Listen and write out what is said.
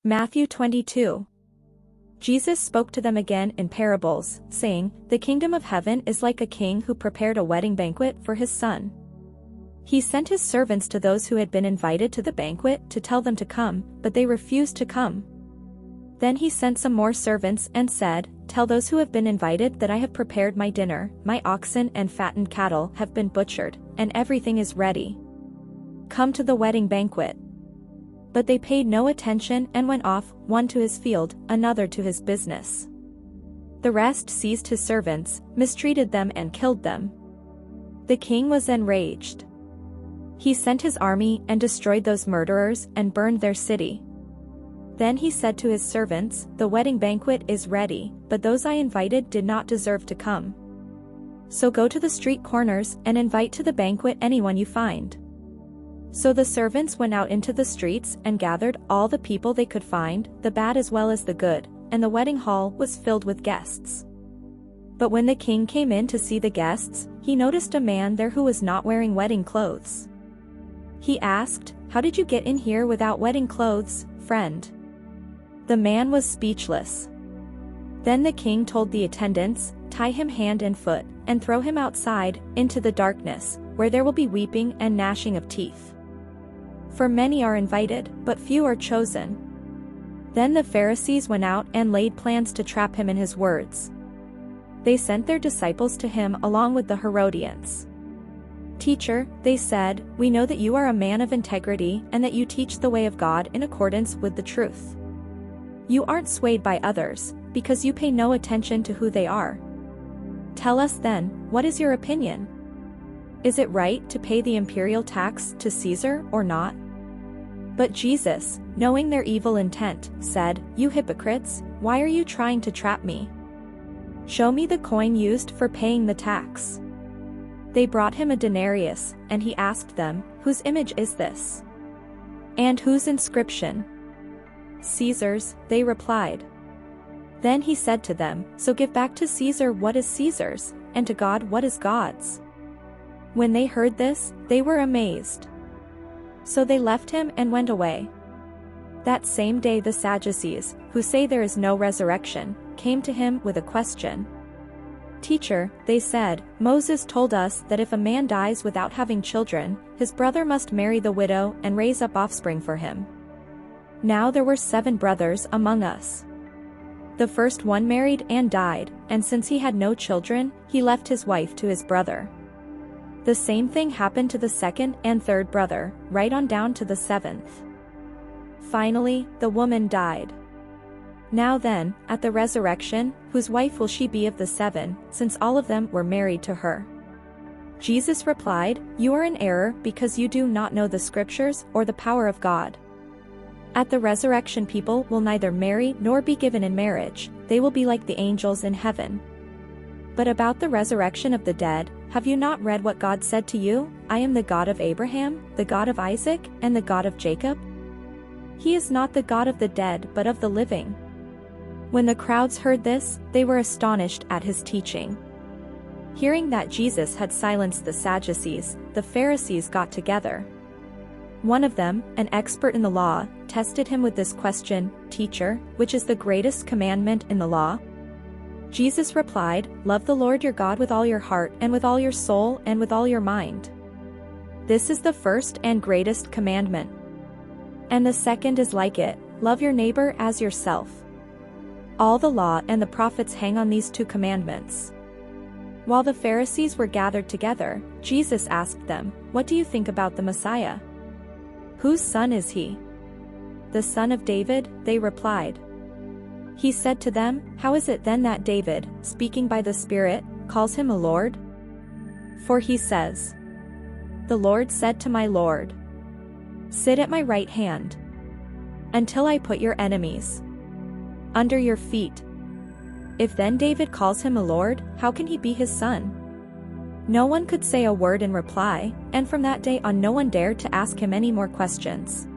Matthew 22. Jesus spoke to them again in parables, saying, "The kingdom of heaven is like a king who prepared a wedding banquet for his son. He sent his servants to those who had been invited to the banquet to tell them to come, but they refused to come. Then he sent some more servants and said, 'Tell those who have been invited that I have prepared my dinner, my oxen and fattened cattle have been butchered, and everything is ready. Come to the wedding banquet.' But they paid no attention and went off, one to his field, another to his business. The rest seized his servants, mistreated them and killed them. The king was enraged. He sent his army and destroyed those murderers and burned their city. Then he said to his servants, 'The wedding banquet is ready, but those I invited did not deserve to come. So go to the street corners and invite to the banquet anyone you find.' So the servants went out into the streets and gathered all the people they could find, the bad as well as the good, and the wedding hall was filled with guests. But when the king came in to see the guests, he noticed a man there who was not wearing wedding clothes. He asked, 'How did you get in here without wedding clothes, friend?' The man was speechless. Then the king told the attendants, 'Tie him hand and foot, and throw him outside, into the darkness, where there will be weeping and gnashing of teeth. For many are invited, but few are chosen.' Then the Pharisees went out and laid plans to trap him in his words. They sent their disciples to him along with the Herodians. 'Teacher,' they said, 'we know that you are a man of integrity and that you teach the way of God in accordance with the truth. You aren't swayed by others, because you pay no attention to who they are. Tell us then, what is your opinion? Is it right to pay the imperial tax to Caesar or not?' But Jesus, knowing their evil intent, said, 'You hypocrites, why are you trying to trap me? Show me the coin used for paying the tax.' They brought him a denarius, and he asked them, 'Whose image is this? And whose inscription?' 'Caesar's,' they replied. Then he said to them, 'So give back to Caesar what is Caesar's, and to God what is God's.' When they heard this, they were amazed. So they left him and went away. That same day the Sadducees, who say there is no resurrection, came to him with a question. 'Teacher,' they said, 'Moses told us that if a man dies without having children, his brother must marry the widow and raise up offspring for him. Now there were 7 brothers among us. The first one married and died, and since he had no children, he left his wife to his brother. The same thing happened to the second and third brother, right on down to the 7th. Finally, the woman died. Now then, at the resurrection, whose wife will she be of the 7, since all of them were married to her?' Jesus replied, 'You are in error because you do not know the scriptures or the power of God. At the resurrection people will neither marry nor be given in marriage, they will be like the angels in heaven. But about the resurrection of the dead, have you not read what God said to you? I am the God of Abraham, the God of Isaac, and the God of Jacob? He is not the God of the dead but of the living.' When the crowds heard this, they were astonished at his teaching. Hearing that Jesus had silenced the Sadducees, the Pharisees got together. One of them, an expert in the law, tested him with this question, 'Teacher, which is the greatest commandment in the law?' Jesus replied, 'Love the Lord your God with all your heart and with all your soul and with all your mind. This is the first and greatest commandment. And the second is like it, love your neighbor as yourself. All the law and the prophets hang on these 2 commandments.' While the Pharisees were gathered together, Jesus asked them, 'What do you think about the Messiah? Whose son is he?' 'The son of David,' they replied. He said to them, 'How is it then that David, speaking by the Spirit, calls him a Lord? For he says, "The Lord said to my Lord, sit at my right hand, until I put your enemies under your feet." If then David calls him a Lord, how can he be his son?' No one could say a word in reply, and from that day on no one dared to ask him any more questions.